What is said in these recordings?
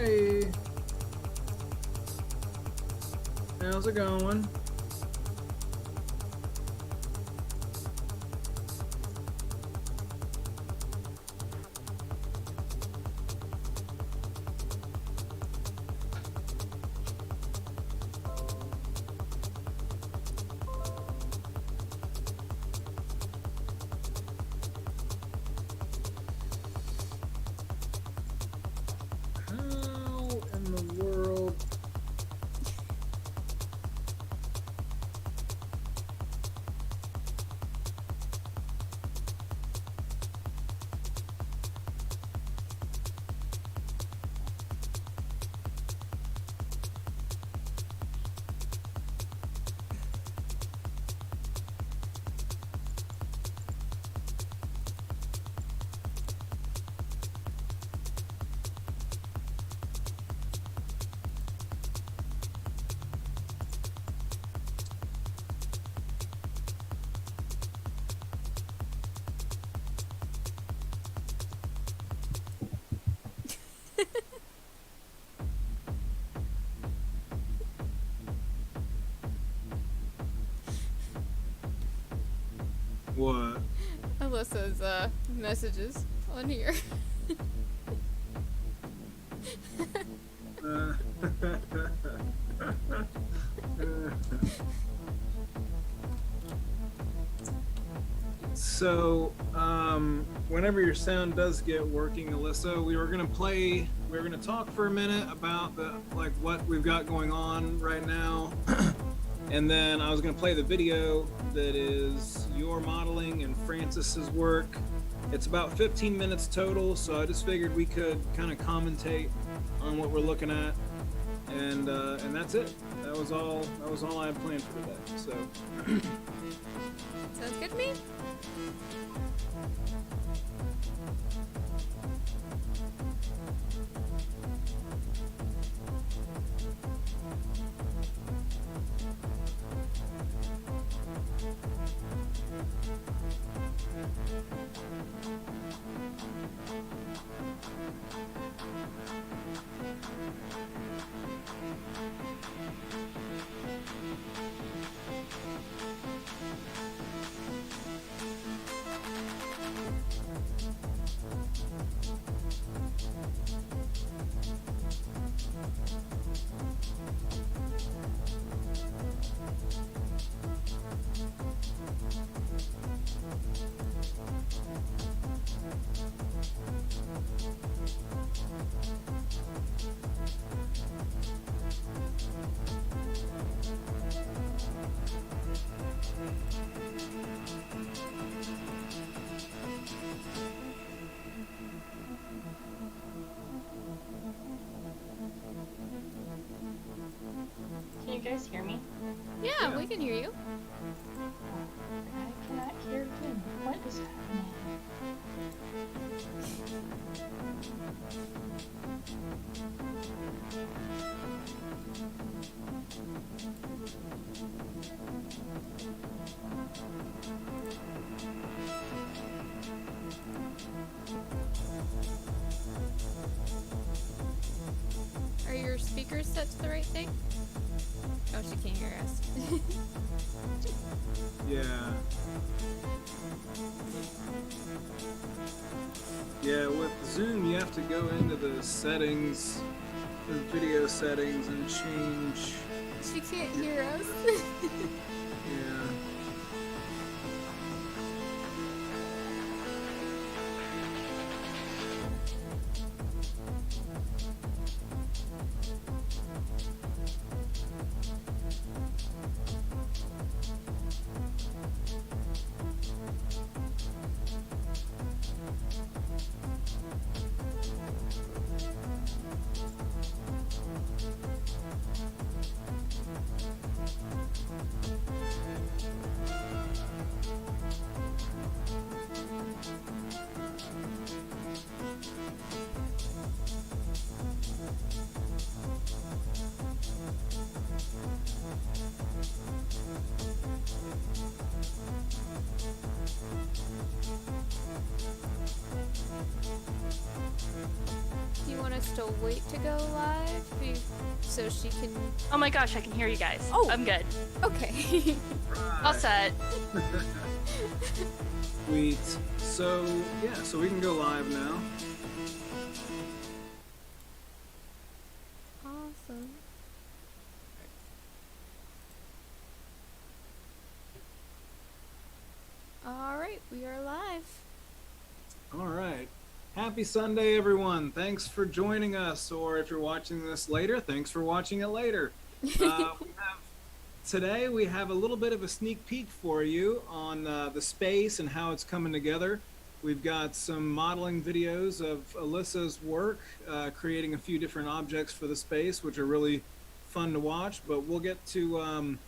Hey, how's it going? How in the world? What? Alyssa's messages on here. Uh, so, whenever your sound does get working, Alyssa, we were gonna talk for a minute about what we've got going on right now, and then I was gonna play the video that is your modeling and Francis's work. It's about 15 minutes total, so I just figured we could kind of commentate on what we're looking at, and that's it. That was all I had planned for today. So Sounds good to me. Can you guys hear me? Yeah, we can hear you. I cannot hear him. What is happening? Are your speakers set to the right thing? Oh, she can't hear us. yeah, with Zoom you have to go into the settings, the video settings, and change. She can't hear us. Yeah. us to wait to go live so she can. Oh my gosh, I can hear you guys. Oh. I'm good. Okay. All set. Sweet. So yeah, so we can go live now. Awesome. All right, we are live. All right. Happy Sunday, everyone. Thanks for joining us, or if you're watching this later, thanks for watching it later. Today we have a little bit of a sneak peek for you on the space and how it's coming together. We've got some modeling videos of Alyssa's work, creating a few different objects for the space, which are really fun to watch. But we'll get to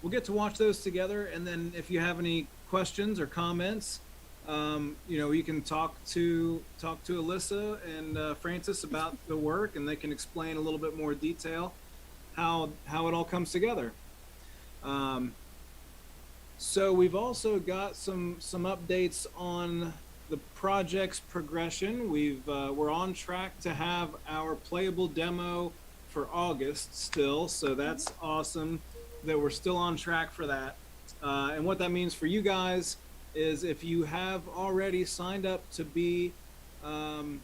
watch those together, and then if you have any questions or comments, you can talk to Alyssa and Francis about the work, and they can explain a little bit more detail how it all comes together. So we've also got some updates on the project's progression. We're on track to have our playable demo for August still, so that's awesome that we're still on track for that. And what that means for you guys is if you have already signed up to be in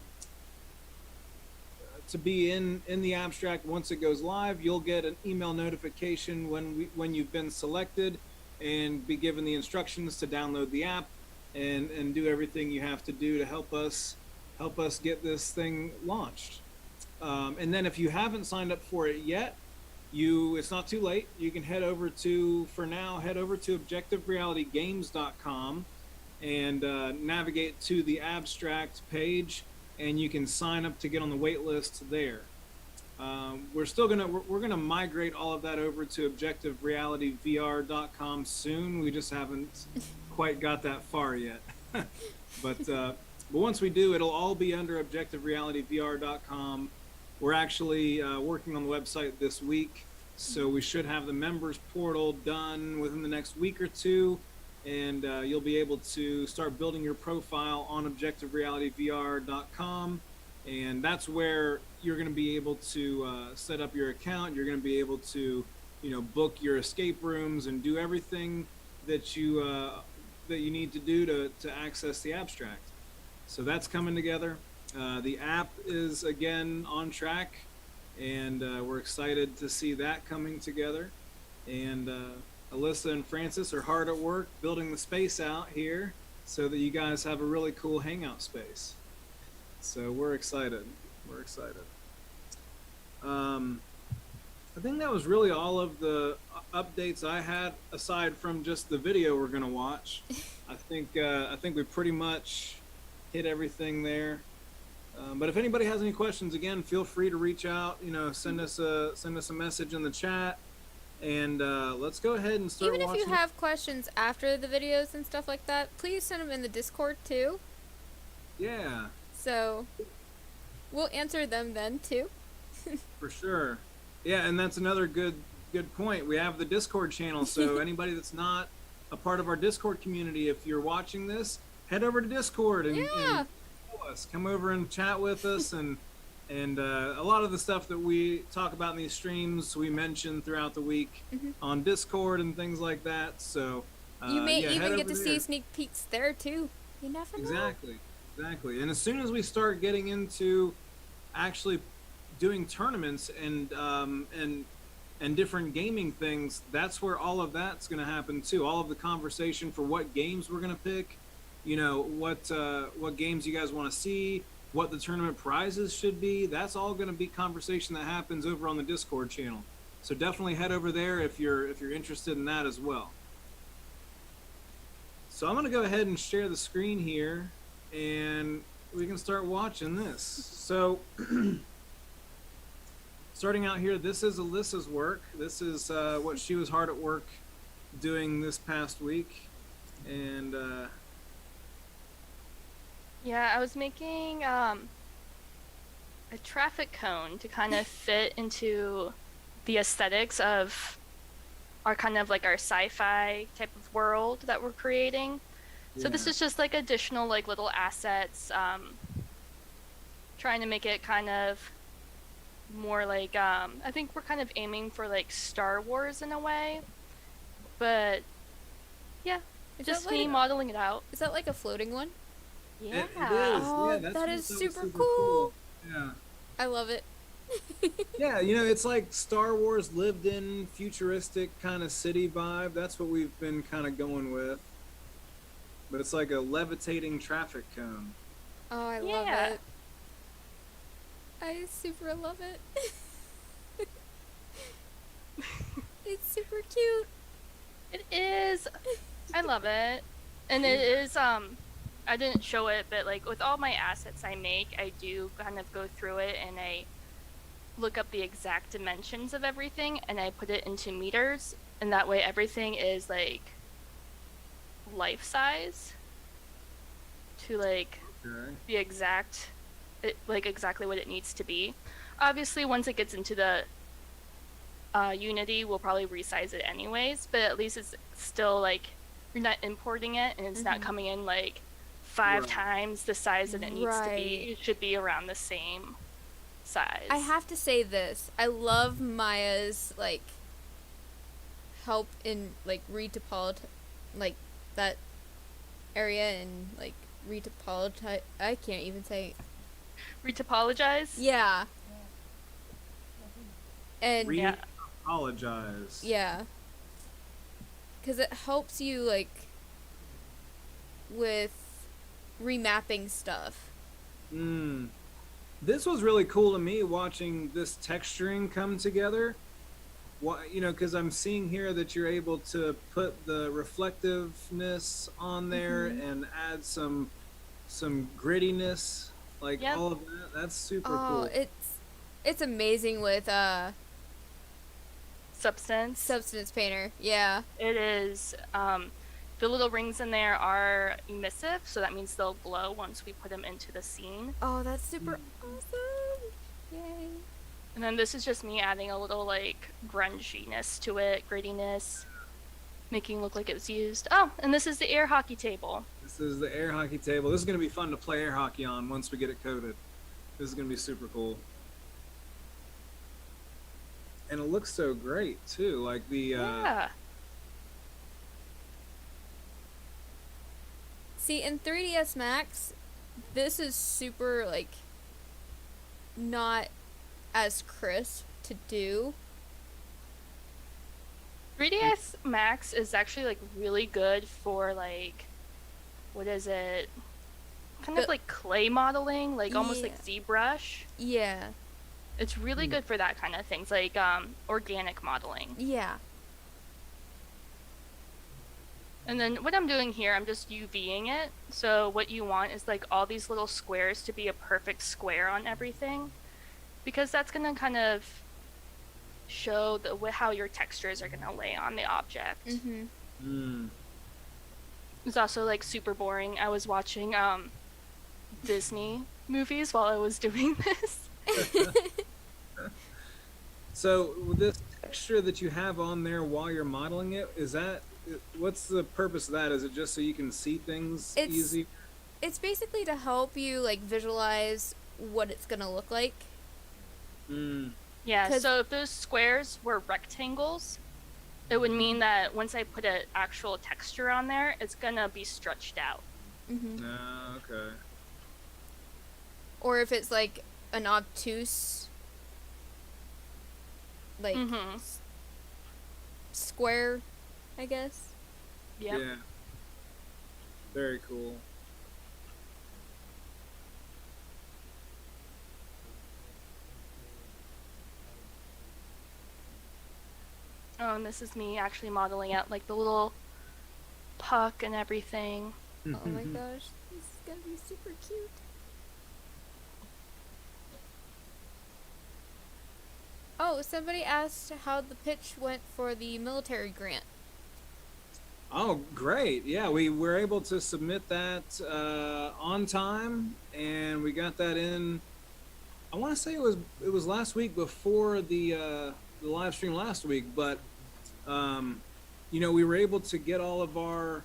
the abstract once it goes live, you'll get an email notification when you've been selected and be given the instructions to download the app and do everything you have to do to help us get this thing launched. And then if you haven't signed up for it yet, it's not too late. You can head over to objectiverealitygames.com and navigate to the abstract page, and you can sign up to get on the wait list there. We're gonna migrate all of that over to objectiverealityvr.com soon. We just haven't quite got that far yet. But once we do, it'll all be under objectiverealityvr.com. We're actually working on the website this week, so we should have the members portal done within the next week or two, and you'll be able to start building your profile on objectiverealityvr.com, and that's where you're going to be able to set up your account. You're going to be able to, book your escape rooms and do everything that you need to do to access the abstract. So that's coming together. The app is again on track, and we're excited to see that coming together. And Alyssa and Francis are hard at work building the space out here so that you guys have a really cool hangout space. So we're excited. I think that was really all of the updates I had, aside from just the video we're gonna watch. I think we pretty much hit everything there. But if anybody has any questions, again, feel free to reach out. Send us a message in the chat, and let's go ahead and start. Even if you have questions after the videos and stuff like that, please send them in the Discord too. Yeah. So we'll answer them then too. For sure. Yeah, and that's another good point. We have the Discord channel, so anybody that's not a part of our Discord community, if you're watching this, head over to Discord and us. Come over and chat with us, and a lot of the stuff that we talk about in these streams we mention throughout the week on Discord and things like that. So you may even get to see sneak peeks there too. You never know. Exactly. And as soon as we start getting into actually doing tournaments and different gaming things, that's where all of that's going to happen too. All of the conversation for what games we're going to pick, what games you guys want to see, what the tournament prizes should be. That's all going to be conversation that happens over on the Discord channel. So definitely head over there if you're interested in that as well. So I'm going to go ahead and share the screen here, and we can start watching this. So starting out here, this is Alyssa's work. This is what she was hard at work doing this past week. And yeah, I was making a traffic cone to kind of fit into the aesthetics of our kind of like our sci-fi type of world that we're creating. So this is just like additional like little assets, trying to make it kind of more like I think we're kind of aiming for like Star Wars in a way, but yeah, Is just that me like, modeling it out. is that like a floating one? Yeah. It is. Oh, Yeah, that's that what is was super super cool. Yeah. I love it. Yeah, it's like Star Wars lived in futuristic kind of city vibe. That's what we've been kind of going with. But it's like a levitating traffic cone. Oh, I love Yeah. it. I super love it. It's super cute. It is. I love it. And it is I didn't show it, but like with all my assets I make, I do kind of go through it and I look up the exact dimensions of everything and I put it into meters, and that way everything is like life size to like Okay. the exact like exactly what it needs to be. Obviously once it gets into the Unity, we'll probably resize it anyways, but at least it's still like you're not importing it and it's not coming in like 5 Right. times the size that it needs to be. Right. It should be around the same size. I have to say this. I love Maya's like help in like like that area and like retopologize. I can't even say. retopologize. Yeah. And Yeah. Apologize. yeah. Cuz it helps you like with remapping stuff. This was really cool to me watching this texturing come together. What because I'm seeing here that you're able to put the reflectiveness on there and add some grittiness, like Yep. all of that. That's super Oh, cool. it's amazing with Substance. Substance Painter. Yeah. It is. The little rings in there are emissive, so that means they'll glow once we put them into the scene. Oh, that's super awesome. Yay. And then this is just me adding a little like grunginess to it, grittiness, making it look like it was used. Oh, and this is the air hockey table. This is the air hockey table. This is going to be fun to play air hockey on once we get it coded. This is going to be super cool. And it looks so great too. Like the Yeah. See, in 3ds Max, this is super like not as crisp to do. 3ds Max is actually like really good for like, what is it? Kind of The- like clay modeling, like almost Yeah. like ZBrush. Yeah. It's really good for that kind of things, like organic modeling. Yeah. And then what I'm doing here, I'm just UVing it. So what you want is like all these little squares to be a perfect square on everything, because that's gonna kind of show how your textures are gonna lay on the object. Mhm. It's also like super boring. I was watching Disney movies while I was doing this. So with this texture that you have on there while you're modeling it, what's the purpose of that? Is it just so you can see things It's- easy? It's basically to help you like visualize what it's going to look like. Yeah, 'Cause- so if those squares were rectangles, it would mean that once I put an actual texture on there, it's gonna be stretched out. Mhm. Okay. Or if it's like an obtuse like Mm-hmm. square, I guess. Yep. Yeah. Very cool. Oh, and this is me actually modeling out like the little puck and everything. Oh my gosh, this is gonna be super cute. Oh, somebody asked how the pitch went for the military grant. Oh, great. Yeah, we were able to submit that on time, and we got that in. I want to say it was last week before the live stream last week, but we were able to get all of our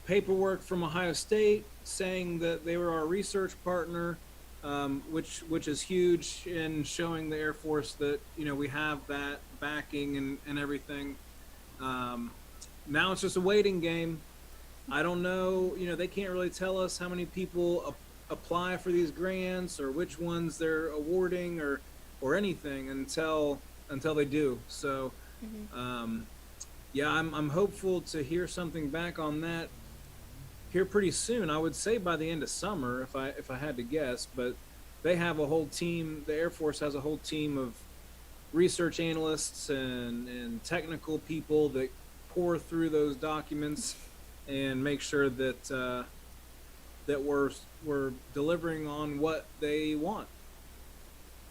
paperwork from Ohio State saying that they were our research partner, which is huge in showing the Air Force that we have that backing and everything. Now it's just a waiting game. I don't know. They can't really tell us how many people apply for these grants or which ones they're awarding or anything until they do. So, yeah, I'm hopeful to hear something back on that here pretty soon. I would say by the end of summer, if I had to guess. But they have a whole team. The Air Force has a whole team of research analysts and technical people that pour through those documents and make sure that that we're delivering on what they want.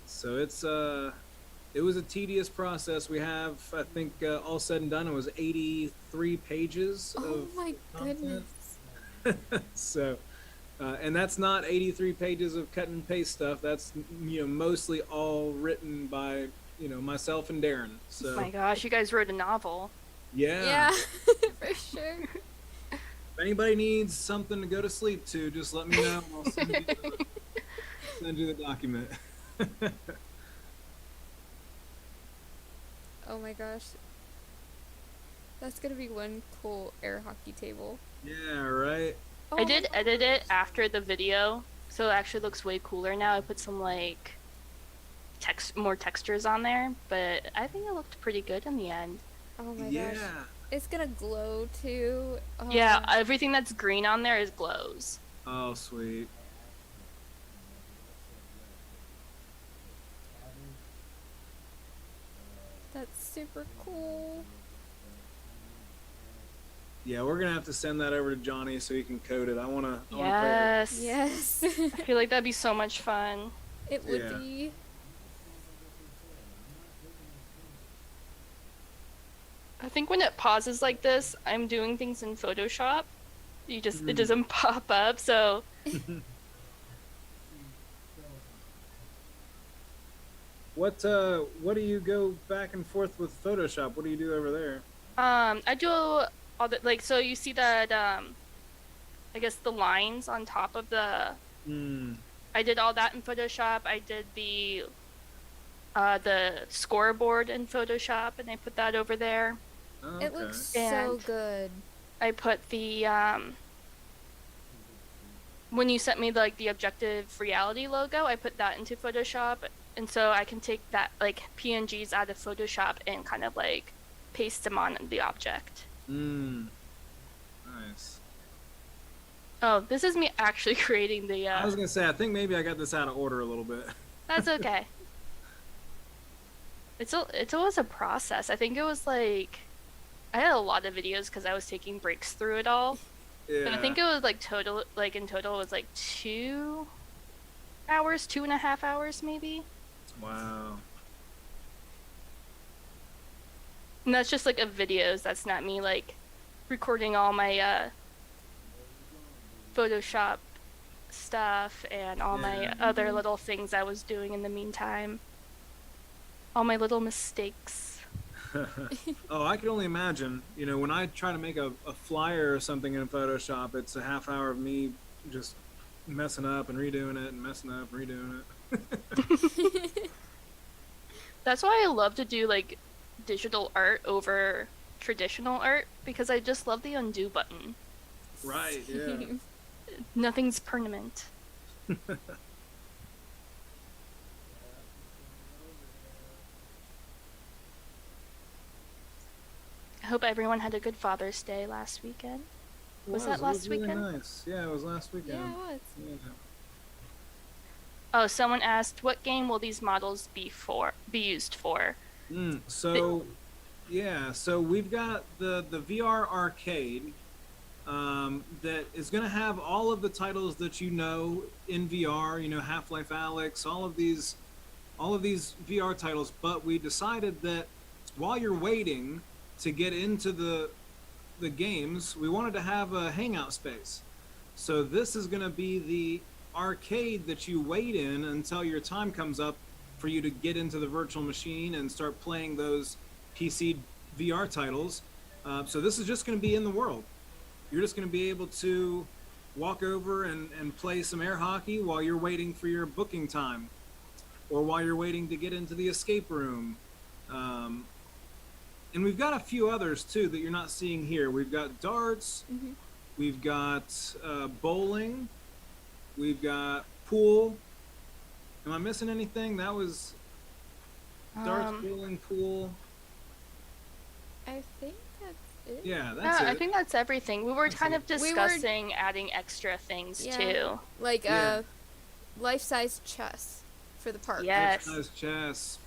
So it was a tedious process. We have, I think, all said and done, it was 83 pages of my content. goodness. So, and that's not 83 pages of cut and paste stuff. That's mostly all written by myself and Darren. So, Oh my gosh, you guys wrote a novel. yeah. For sure. If anybody needs something to go to sleep to, just let me know. I'll send you the document. Oh my gosh. That's gonna be one cool air hockey table. Yeah, right. Oh I my did edit gosh. it after the video, so it actually looks way cooler now. I put some more textures on there, but I think it looked pretty good in the end. Oh my Yeah. gosh. It's gonna glow too. Oh. Yeah, everything that's green on there is glows. Oh, sweet. That's super cool. Yeah, we're gonna have to send that over to Johnny so he can code it. I wanna play it. Yes. Yes. I feel like that'd be so much fun. It would Yeah. be. I think when it pauses like this, I'm doing things in Photoshop. It doesn't pop up, so What do you go back and forth with Photoshop? What do you do over there? I do all the so you see that I guess the lines on top of the I did all that in Photoshop. I did the scoreboard in Photoshop and I put that over there. Oh, It okay. looks so And- good. I put the when you sent me the objective reality logo, I put that into Photoshop, and so I can take that PNGs out of Photoshop and kind of paste them on the object. Nice. Oh, this is me actually creating the I was gonna say, I think maybe I got this out of order a little bit. That's okay. It's always a process. I think it was I had a lot of videos because I was taking breaks through it all. Yeah. And I think it was total in total it was 2 hours, 2.5 hours maybe. Wow. And that's just of videos. That's not me recording all my Photoshop stuff and all my Yeah. other little things I was doing in the meantime. All my little mistakes. Oh, I can only imagine. When I try to make a flyer or something in Photoshop, it's a half hour of me just messing up and redoing it and messing up and redoing it. That's why I love to do digital art over traditional art, because I just love the undo button. Right, yeah. Nothing's permanent. I hope everyone had a good Father's Day last weekend. Was that It last really weekend? Nice. Yeah, it was last weekend. Yeah, it was. Yeah. Oh, someone asked, what game will these models be used for? So we've got the VR arcade that is going to have all of the titles that in VR. Half-Life Alyx, all of these VR titles. But we decided that while you're waiting to get into the games, we wanted to have a hangout space. So this is going to be the arcade that you wait in until your time comes up for you to get into the virtual machine and start playing those PC VR titles. So this is just going to be in the world. you're just going to be able to walk over and play some air hockey while you're waiting for your booking time, or while you're waiting to get into the escape room. Um, and we've got a few others too that you're not seeing here. We've got darts, Mm-hmm. we've got bowling, we've got pool. Am I missing anything? That was darts, bowling, pool. I think that's it. Yeah, Yeah, that's it. I think that's everything. We were That's kind it. of discussing adding extra things Yeah. too. Like Yeah. life-size chess for the park. Yes. Exercise chess,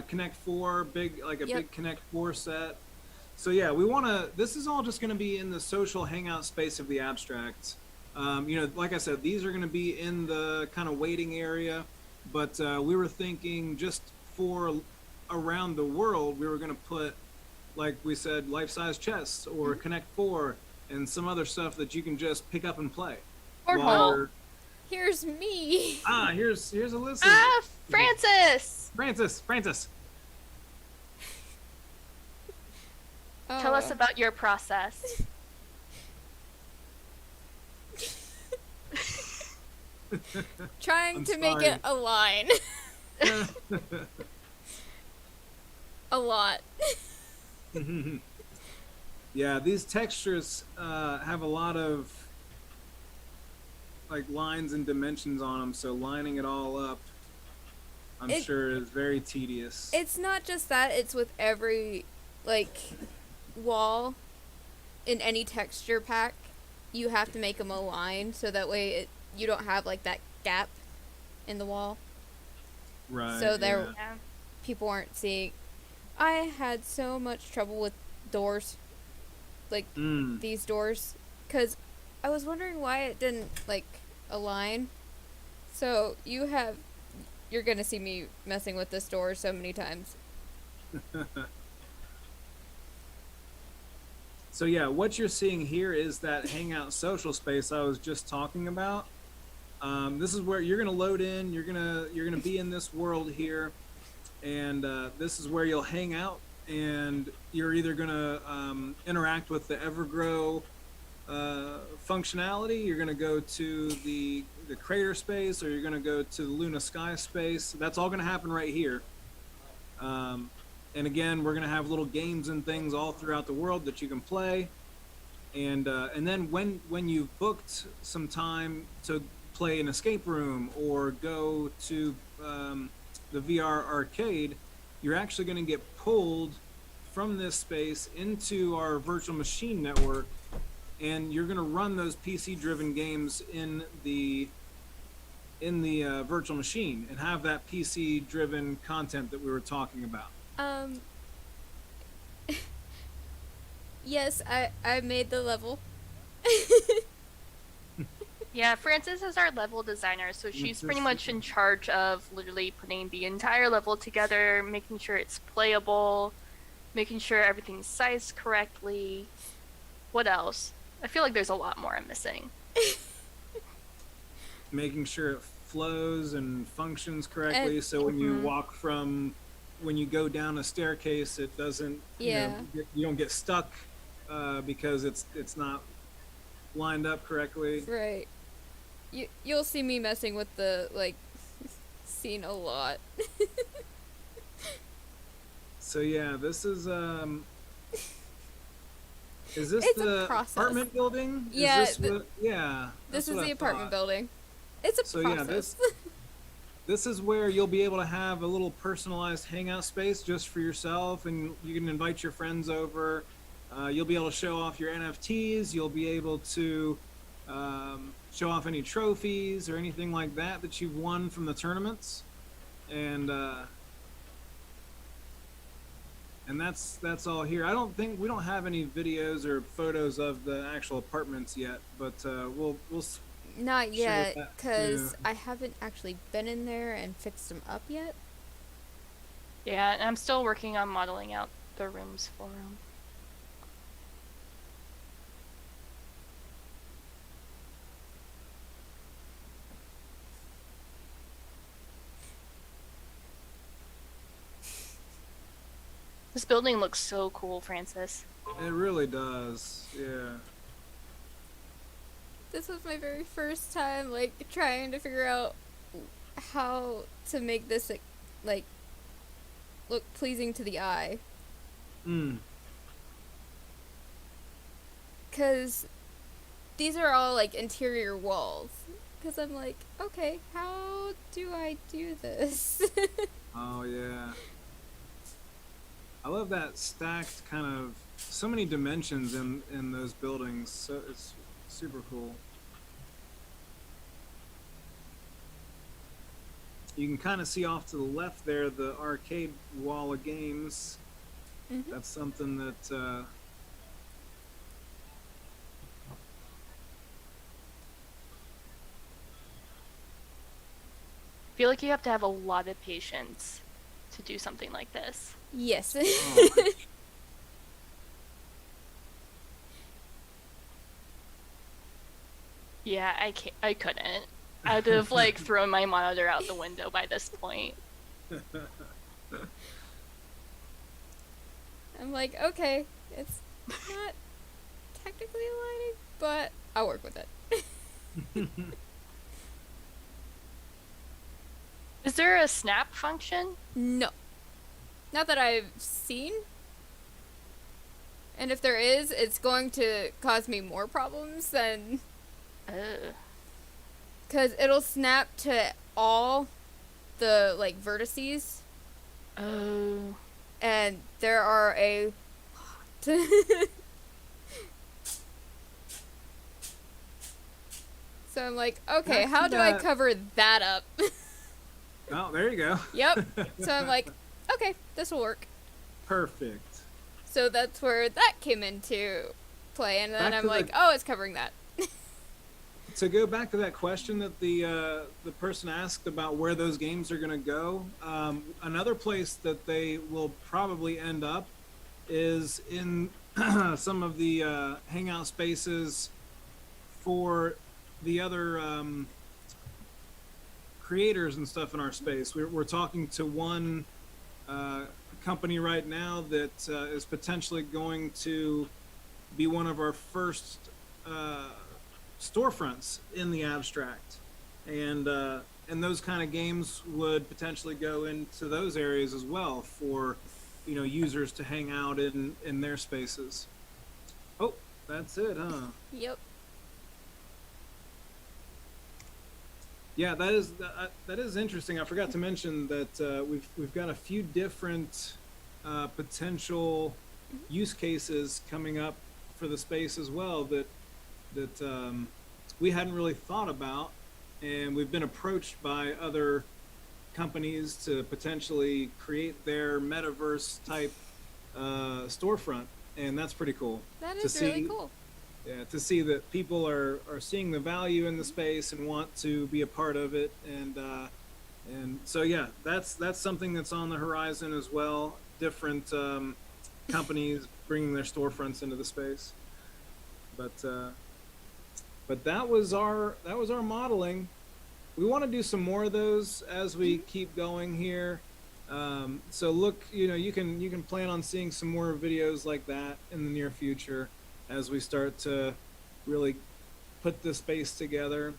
Connect Four, Yep. big Connect Four set. So yeah, we want to. This is all just going to be in the social hangout space of the abstract. Like I said, these are going to be in the kind of waiting area, but we were thinking just for around the world, we were going to put, like we said, life-size chess or Connect Four and some other stuff that you can just pick up and play. Cornhole. While you're- Here's me. here's Alyssa. Ah, Francis! Francis. Tell us Oh. about your process. Trying I'm to make sorry. it a line. A lot. Yeah, these textures have a lot of like lines and dimensions on them, so lining it all up, I'm It- sure, is very tedious. It's not just that, it's with every like wall in any texture pack. You have to make them a line so that way you don't have like that gap in the wall. Right. so there- yeah. Yeah. People aren't seeing. I had so much trouble with doors, like Mm. these doors, because I was wondering why it didn't like align. So you're gonna see me messing with this door so many times. So yeah, what you're seeing here is that hangout social space I was just talking about. This is where you're gonna load in. You're gonna be in this world here, and this is where you'll hang out. And you're either gonna interact with the Evergrow functionality. You're gonna go to the crater space, or you're gonna go to the Luna Sky space. That's all gonna happen right here. And again, we're gonna have little games and things all throughout the world that you can play. And then when you've booked some time to play an escape room or go to the VR arcade, you're actually going to get pulled from this space into our virtual machine network, and you're going to run those PC-driven games in the virtual machine and have that PC-driven content that we were talking about. Yes, I made the level. Yeah, Frances is our level designer, so she's pretty Frances. much in charge of literally putting the entire level together, making sure it's playable, making sure everything's sized correctly. What else? I feel like there's a lot more I'm missing. Making sure it flows and functions correctly, And- so when you mhm. when you go down a staircase, it doesn't, Yeah. you don't get stuck because it's not lined up correctly. Right. You'll see me messing with the like scene a lot. So yeah, this is this It's a the process. apartment building? Yeah, Is this yeah. This that's is what the I apartment thought. building. It's a So, yeah, process. This is where you'll be able to have a little personalized hangout space just for yourself, and you can invite your friends over. You'll be able to show off your NFTs. You'll be able to show off any trophies or anything like that you've won from the tournaments, and that's all here. I don't think we don't have any videos or photos of the actual apartments yet, but we'll Not Sure, yet, that because too. I haven't actually been in there and fixed them up yet. Yeah, and I'm still working on modeling out the rooms for them. This building looks so cool, Francis. It really does, yeah. this was my very first time like trying to figure out how to make this like look pleasing to the eye. Mm. Cause these are all like interior walls. Cause I'm like, okay, how do I do this? Oh yeah. I love that stacked kind of so many dimensions in those buildings. So it's super cool. You can kind of see off to the left there the arcade wall of games. Mm-hmm. That's something that I feel like you have to have a lot of patience to do something like this. Yes. oh, Yeah, I couldn't. I'd have like thrown my monitor out the window by this point. I'm like, okay, it's not technically aligning, but I'll work with it. Is there a snap function? No. Not that I've seen. And if there is, it's going to cause me more problems than... Ugh. Because it'll snap to all the, like, vertices. Oh. And there are a lot. So I'm like, okay, That's how do I that- cover that up? Oh, there you go. Yep. So I'm like, okay, this will work. Perfect. So that's where that came into play. And then Back I'm to like, the- oh, it's covering that. To go back to that question that the person asked about where those games are going to go, another place that they will probably end up is in some of the hangout spaces for the other creators and stuff in our space. We're talking to one company right now that is potentially going to be one of our first storefronts in the abstract, and those kind of games would potentially go into those areas as well for users to hang out in their spaces. Oh, that's it, huh? Yep. Yeah, that is interesting. I forgot to mention that we've got a few different potential use cases coming up for the space as well that we hadn't really thought about, and we've been approached by other companies to potentially create their metaverse type storefront, and that's pretty cool. That to is really see- cool. Yeah, to see that people are seeing the value in the space and want to be a part of it, and so yeah, that's something that's on the horizon as well. Different companies bringing their storefronts into the space, but that was our modeling. We want to do some more of those as we keep going here. So look, you can plan on seeing some more videos like that in the near future as we start to really put this space together.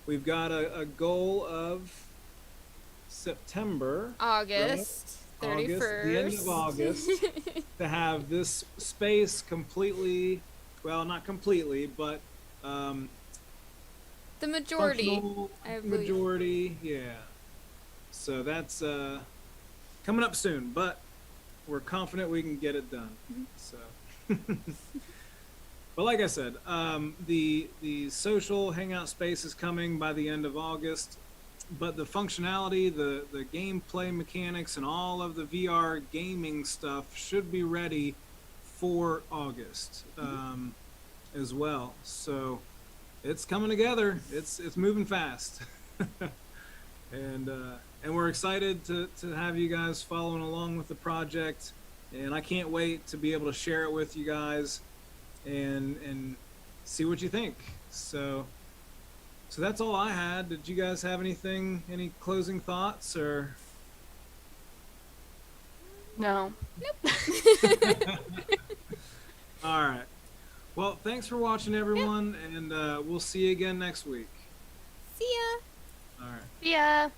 We've got a goal of September, August 31st. the end of August, to have this space completely, well, not completely, but The majority. functional I believe. majority, yeah. So that's coming up soon, but we're confident we can get it done. So, but like I said, the social hangout space is coming by the end of August, but the functionality, the gameplay mechanics, and all of the VR gaming stuff should be ready for August as well. So it's coming together. It's moving fast. And we're excited to have you guys following along with the project, and I can't wait to be able to share it with you guys and see what you think. So that's all I had. Did you guys have any closing thoughts or? No. All right. Well, thanks for watching, everyone, and we'll see you again next week. See ya. All right. Yeah.